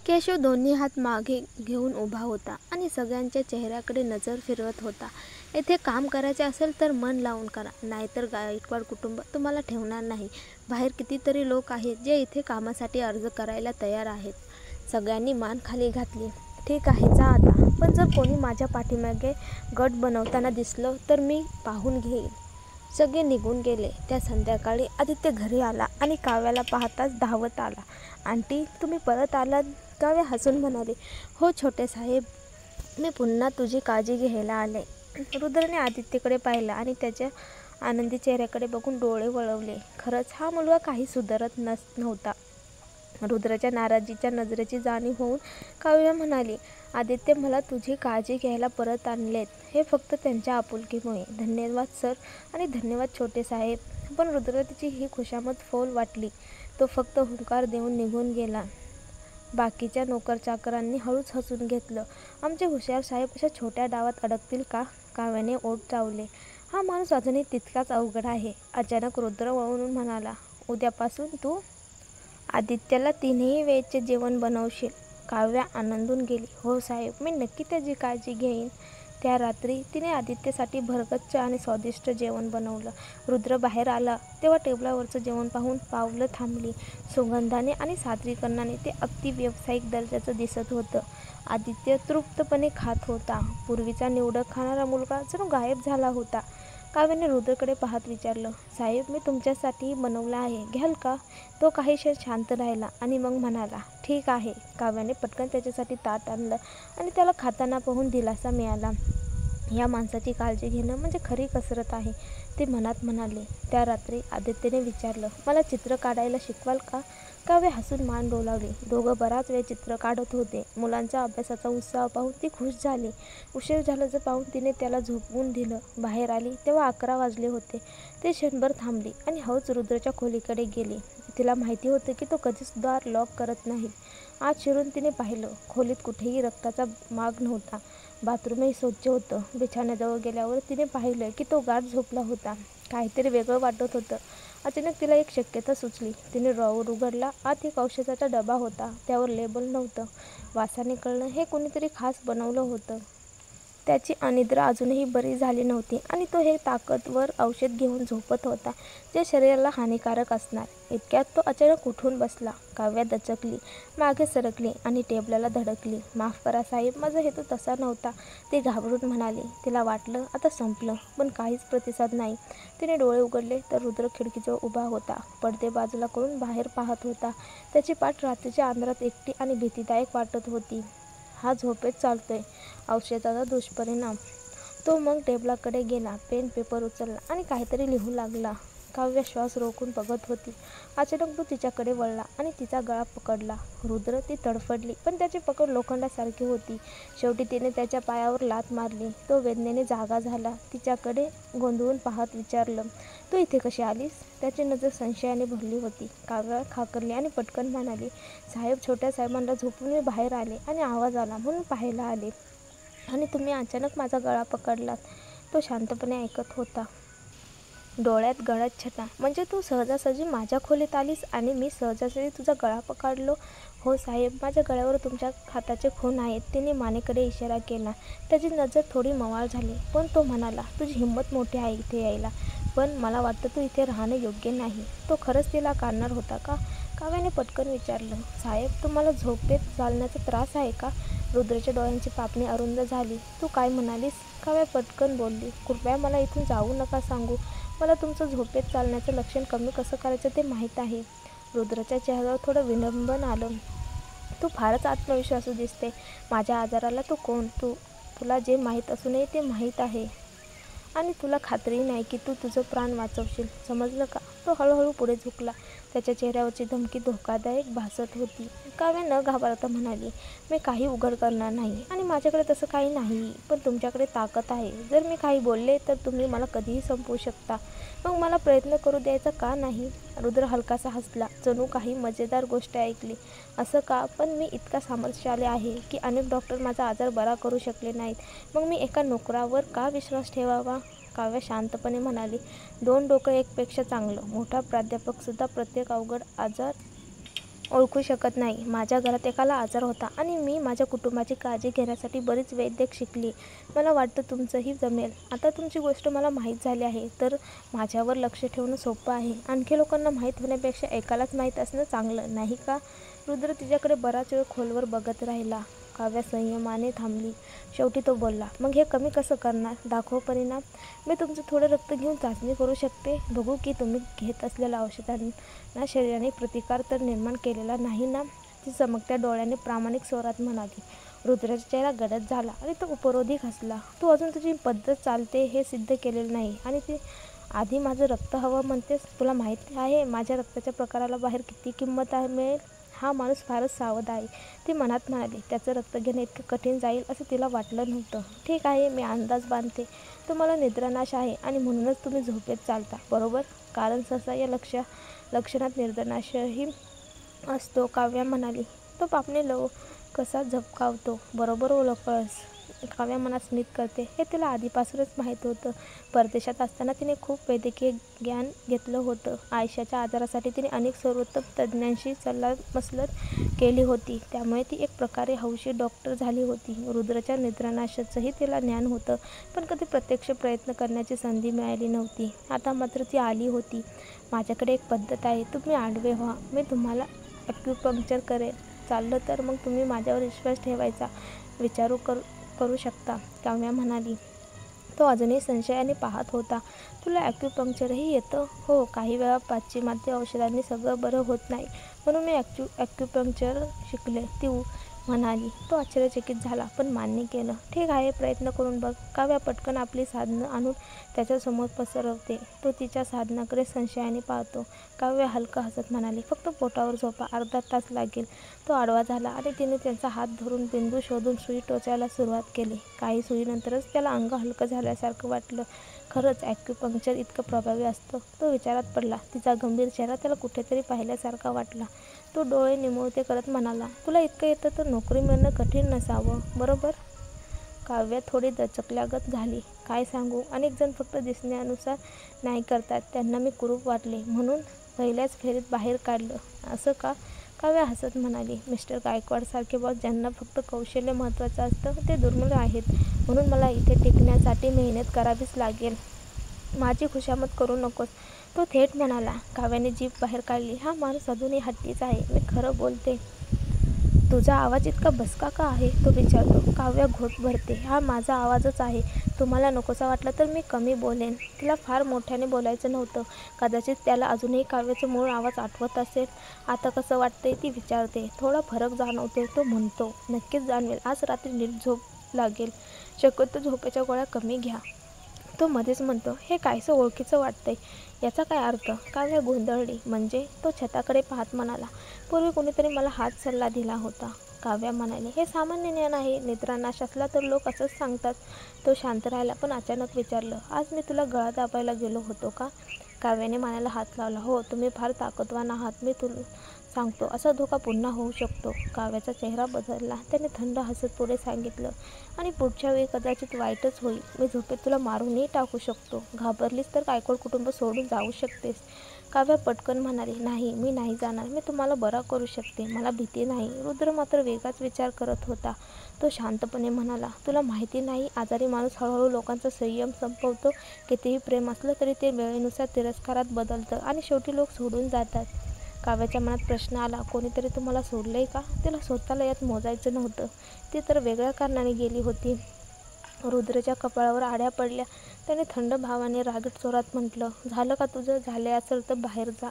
केशव दोन्ही हात मागे घेऊन उभा होता आणि सगळ्यांच्या चेहऱ्याकडे नजर फिरवत होता. "येथे काम करायचे असेल तर मन लावून करा, नाहीतर गायकवाड कुटुंब तुम्हाला ठेवणार नाही. बाहेर कितीतरी लोक आहेत जे इथे कामासाठी अर्ज करायला तयार आहेत." सगळ्यांनी मान खाली घातली. "ठीक आहे, जा आता. पण जर कोणी माझ्या पाठीमागे गट बनवताना दिसलं तर मी पाहून घेईन." सगळे निघून गेले. त्या संध्याकाळी आदित्य घरी आला आणि काव्याला पाहताच धावत आला. "आंटी, तुम्ही परत आलात?" काव्या हसून म्हणाली. "हो छोटे साहेब, मी पुन्हा तुझी काळजी घ्यायला आले." रुद्रने आदित्यकडे पाहिलं आणि त्याच्या आनंदी चेहऱ्याकडे बघून डोळे वळवले. खरंच हा मुलगा काही सुधारत नव्हता. रुद्रच्या नाराजीच्या नजरेची जाणीव होऊन काव्या म्हणाली, "आदित्य, मला तुझी काळजी घ्यायला परत आणलेत हे फक्त त्यांच्या आपुलकीमुळे. धन्यवाद सर आणि धन्यवाद छोटे साहेब." पण रुद्रला तिची ही खुशामत फौल वाटली. तो फक्त हुंकार देऊन निघून गेला. बाकीच्या नोकरचाकरांनी हळूच हसून घेतलं. "आमचे हुशार साहेब अशा छोट्या डावात अडकतील का?" काव्याने ओठ चावले. "हा माणूस अजूनही तितकाच अवघड आहे." अचानक रुद्र वळून म्हणाला, "उद्यापासून तू आदित्यला 3ही वेळचे जेवण बनवशील." काव्या आनंदून गेली. "हो साहेब, मी नक्की त्याची काळजी घेईन." त्या रात्री तिने आदित्यसाठी भरगच्च आणि स्वादिष्ट जेवण बनवलं. रुद्र बाहेर आला तेव्हा टेबलावरचं जेवण पाहून पावलं थांबली. सुगंधाने आणि सादरीकरणाने ते अगदी व्यावसायिक दर्जाचं दिसत होतं. आदित्य तृप्तपणे खात होता. पूर्वीचा निवडक खाणारा मुलगा जणू गायब झाला होता. काव्याने रुद्रकडे पाहत विचारलं, "साहेब, मी तुमच्यासाठी बनवलं आहे, घ्याल का?" तो काही क्षण शांत राहिला आणि मग म्हणाला, "ठीक आहे." काव्याने पटकन त्याच्यासाठी ताट आणलं आणि त्याला खाताना पाहून दिलासा मिळाला. "या माणसाची काळजी घेणं म्हणजे खरी कसरत आहे," ती मनात म्हणाली. त्या रात्री आदित्यने विचारलं, "मला चित्र काढायला शिकवाल का?" काव्या हसून मान डोलावली. दोघं बराच वेळ चित्र काढत होते. मुलांचा अभ्यासाचा उत्साह पाहून ती खुश झाली. उशीर झाल्याचं पाहून तिने त्याला झोपवून दिलं. बाहेर आली तेव्हा 11 वाजले होते. ती क्षणभर थांबली आणि हळूच रुद्रच्या खोलीकडे गेली. तिला माहिती होतं की तो कधीच दार लॉक करत नाही. आत शिरून तिने पाहिलं. खोलीत कुठेही रक्ताचा माग नव्हता. बाथरूमही स्वच्छ होतं. बिछाण्याजवळ गेल्यावर तिने पाहिलं की तो गाढ झोपला होता. काहीतरी वेगळं वाटत होतं. अचानक तिला एक शक्यता सुचली. तिने ड्रॉवर उघडला. आत एक औषधाचा डबा होता. त्यावर लेबल नव्हतं. वासाने कळलं हे कुणीतरी खास बनवलं होतं. त्याची अनिद्रा अजूनही बरी झाली नव्हती आणि तो हे ताकदवर औषध घेऊन झोपत होता, जे शरीराला हानिकारक असणार. इतक्यात तो अचानक उठून बसला. काव्या दचकली, मागे सरकली आणि टेबलाला धडकली. "माफ करा साहेब, माझा हेतू तसा नव्हता," ती घाबरून म्हणाली. तिला वाटलं आता संपलं, पण काहीच प्रतिसाद नाही. तिने डोळे उघडले तर रुद्र खिडकीजवळ उभा होता. पडदे बाजूला करून बाहेर पाहत होता. त्याची पाठ रात्रीच्या अंधारात एकटी आणि भीतीदायक वाटत होती. हा झोपेत चालतोय. औषधाचा दुष्परिणाम. तो मग टेबलाकडे गेला, पेन पेपर उचलला आणि काहीतरी लिहू लागला. काव्या श्वास रोखून बघत होती. अचानक तो तिच्याकडे वळला आणि तिचा गळा पकडला. रुद्र, ती तडफडली, पण त्याची पकड लोखंडासारखी होती. शेवटी तिने त्याच्या पायावर लाथ मारली. तो वेदनेने जागा झाला. तिच्याकडे गोंधळून पाहत विचारलं, "तू इथे कशी आलीस?" त्याची नजर संशयाने भरली होती. काव्या खाकरली आणि पटकन म्हणाली, "साहेब, छोट्या साहेबांना झोपून मी बाहेर आले आणि आवाज आला म्हणून पाहायला आले आणि तुम्ही अचानक माझा गळा पकडलात." तो शांतपणे ऐकत होता. डोळ्यात गडद छटा. "म्हणजे तू सहजासहजी माझ्या खोलीत आलीस आणि मी सहजासहजी तुझा गळा पकडलो?" "हो साहेब, माझ्या गळ्यावर तुमच्या हाताचे खून आहेत." तिने मानेकडे इशारा केला. त्याची नजर थोडी मवाळ झाली, पण तो म्हणाला, "तुझी हिंमत मोठी आहे इथे यायला, पण मला वाटतं तू इथे राहणं योग्य नाही." तो खरंच तिला काढणार होता का? काव्याने पटकन विचारलं, "साहेब, तुम्हाला झोपेत चालण्याचा त्रास आहे का?" रुद्रच्या डोळ्यांची पापणी अरुंद झाली. "तू काय म्हणालीस?" काव्या पटकन बोलली, "कृपया मला इथून जाऊ नका सांगू. मला तुमचं झोपेत चालण्याचं लक्षण कमी कसं करायचं ते माहीत आहे." रुद्रच्या चेहऱ्यावर थोडं विलंबन आलं. "तू फारच आत्मविश्वासू दिसते. माझ्या आजाराला तू कोण? तुला जे माहीत असू नये ते माहीत आहे आणि तुला खात्रीही नाही की तू तुझं प्राण वाचवशील. समजलं का?" तो हळूहळू पुढे झुकला. त्याच्या चेहऱ्यावरची धमकी धोकादायक भासत होती. काव्या न घाबरता म्हणाली, "मी काही उघड करणार नाही आणि माझ्याकडे तसं काही नाहीही. पण तुमच्याकडे ताकद आहे. जर मी काही बोलले तर तुम्ही मला कधीही संपवू शकता. मग मला प्रयत्न करू द्यायचा का नाही?" रुद्र हलकासा हसला. "जणू काही मजेदार गोष्ट ऐकली." "असं का? पण मी इतका सामर्थ्यशाली आहे की अनेक डॉक्टर माझा आजार बरा करू शकले नाहीत. मग मी एका नोकरावर का विश्वास ठेवावा?" काव्या शांतपणे म्हणाली, "2 डोकं एकपेक्षा चांगलं. मोठा प्राध्यापकसुद्धा प्रत्येक अवघड आजार ओळखू शकत नाही. माझ्या घरात एकाला आजार होता आणि मी माझ्या कुटुंबाची काळजी घेण्यासाठी बरीच वैद्यक शिकली. मला वाटतं तुमचंही जमेल. आता तुमची गोष्ट मला माहीत झाली आहे तर माझ्यावर लक्ष ठेवणं सोपं आहे. आणखी लोकांना माहीत होण्यापेक्षा एकालाच माहीत असणं चांगलं, नाही का? रुद्र तिच्याकडे बराच वेळ खोलवर बघत राहिला. काव्या संयमाने थांबली. शेवटी तो बोलला, मग हे कमी कसं करणार? दाखव परिणाम. मी तुमचं थोडं रक्त घेऊन चाचणी करू शकते. बघू की तुम्ही घेत असलेल्या औषधांना शरीराने प्रतिकार तर निर्माण केलेला नाही ना? ती चमकत्या डोळ्याने प्रामाणिक स्वरात म्हणाली. रुद्राचा चेहरा गडद झाला आणि तो उपरोधिक हसला. तू अजून तुझी पद्धत चालते हे सिद्ध केलेलं नाही आणि ती आधी माझं रक्त हवं म्हणतेस? तुला माहिती आहे माझ्या रक्ताच्या प्रकाराला बाहेर किती किंमत मिळेल? हा माणूस फारच सावध आहे, ती मनात म्हणाली. त्याचं रक्त घेणं इतकं कठीण जाईल असं तिला वाटलं नव्हतं. ठीक आहे, मी अंदाज बांधते. तुम्हाला निद्रानाश आहे आणि म्हणूनच तुम्ही झोपेत चालता, बरोबर? कारण सहसा या लक्षणात निद्रानाशही असतो, काव्या म्हणाली. तो पापणी कसा झबकावतो, बरोबर ओळखलंस. काव्या मनात स्मित करते हे तिला आधीपासूनच माहीत होतं. परदेशात असताना तिने खूप वैद्यकीय ज्ञान घेतलं होतं. आयशाच्या आजारासाठी तिने अनेक सर्वोत्तम तज्ज्ञांशी सल्लामसलत केली होती. त्यामुळे ती एक प्रकारे हौशी डॉक्टर झाली होती. रुद्रच्या निद्रानाशाचंही तिला ज्ञान होतं, पण कधी प्रत्यक्ष प्रयत्न करण्याची संधी मिळाली नव्हती. आता मात्र ती आली होती. माझ्याकडे एक पद्धत आहे, तुम्ही आडवे व्हा, मी तुम्हाला ॲक्युपंक्चर करेन. चाललं तर मग तुम्ही माझ्यावर विश्वास ठेवायचा करू शकता, काव्या म्हणाली. तो अजूनही संशयाने पाहत होता. तुला ॲक्युपंक्चरही येतं? हो, काही वेळा पाश्चिमात्य औषधांनी सगळं बरं होत नाही, म्हणून मी ॲक्युपंक्चर शिकले, ती म्हणाली. तो आश्चर्यचकित झाला, पण मान्य केलं. ठीक आहे, प्रयत्न करून बघ. काव्या पटकन आपली साधनं आणून त्याच्यासमोर पसरवते. तो तिच्या साधनाकडे संशयाने पाहतो. काव्या हलकं हसत म्हणाली, फक्त पोटावर झोपा, अर्धा तास लागेल. तो आडवा झाला आणि तिने त्यांचा हात धरून बिंदू शोधून सुई टोचायला सुरुवात केली. काही सुईनंतरच त्याला अंग हलकं झाल्यासारखं वाटलं. खरंच ॲक्युपंक्चर इतकं प्रभावी असतं? तो विचारात पडला. तिचा गंभीर चेहरा त्याला कुठेतरी पाहिल्यासारखा वाटला. तो डोळे निमुळते करत म्हणाला, तुला इतकं येतं तर नोकरी मिळणं कठीण नसावं, बरोबर? काव्या थोडी दचकल्यागत झाली. काय सांगू, अनेक जण फक्त दिसण्यानुसार न्याय करतात. त्यांना मी कुरूप वाटले म्हणून पहिल्याच फेरीत बाहेर काढलं, असं का? काव्या हसत म्हणाली. मिस्टर गायकवाडसारखे बॉस ज्यांना फक्त कौशल्य महत्त्वाचं असतं ते दुर्मिळ आहेत, म्हणून मला इथे टिकण्यासाठी मेहनत करावीच लागेल. माझी खुशामत करू नकोस, तो थेट म्हणाला. काव्याने जीभ बाहेर काढली. हा माणूस अजूनही हट्टीच आहे. मी खरं बोलते. तुझा आवाज इतका बसका का आहे, तो विचारतो. काव्या घोट भरते. हा माझा आवाजच आहे. तुम्हाला नकोसा वाटला तर मी कमी बोलेन. तिला फार मोठ्याने बोलायचं नव्हतं. कदाचित त्याला अजूनही काव्याचा मूळ आवाज आठवत असेल. आता कसं वाटतंय, ती विचारते. थोडा फरक जाणवतोय, तो म्हणतो. नक्कीच जाणवेल. आज रात्री नीट झोप लागेल. शक्यतो झोपेच्या गोळ्या कमी घ्या. तो मध्येच म्हणतो, हे काहीसं ओळखीचं वाटतंय. याचा काय अर्थ? काव्या गोंधळली. म्हणजे? तो छताकडे पाहत म्हणाला. पूर्वी कोणीतरी मला हाच सल्ला दिला होता. काव्या म्हणाली, हे सामान्य ज्ञान आहे. निद्रानाश असला तर लोक असंच सांगतात. तो शांत राहिला, पण अचानक विचारलं, आज मी तुला गळा दाबायला गेलो होतो का? काव्याने मानेला हात लावला. हो, तुम्ही फार ताकदवान आहात. मी तुला सांगतो, असा धोका पुन्हा होऊ शकतो. काव्याचा चेहरा बदलला. त्याने थंड हसत पुढे सांगितलं, आणि पुढच्या वेळी कदाचित वाईटच होईल. मी झोपेत तुला मारूनही टाकू शकतो. घाबरलीस तर गायकवाड कुटुंब सोडून जाऊ शकतेस. काव्या पटकन म्हणाली, नाही, मी नाही जाणार. मी तुम्हाला बरा करू शकते. मला भीती नाही. रुद्र मात्र वेगळाच विचार करत होता. तो शांतपणे म्हणाला, तुला माहिती नाही, आजारी माणूस हळूहळू लोकांचा संयम संपवतो. कितीही प्रेम असलं तरी ते वेळेनुसार तिरस्कारात बदलतं आणि शेवटी लोक सोडून जातात. काव्याच्या मनात प्रश्न आला, कोणीतरी तुम्हाला सोडलंय का? तिला स्वतःला यात मोजायचं नव्हतं. ती तर वेगळ्या कारणाने गेली होती. रुद्रच्या कपाळावर आड्या पडल्या. त्याने थंड भावाने रागीट स्वरात म्हटलं, झालं का तुझं? झाले असेल तर बाहेर जा.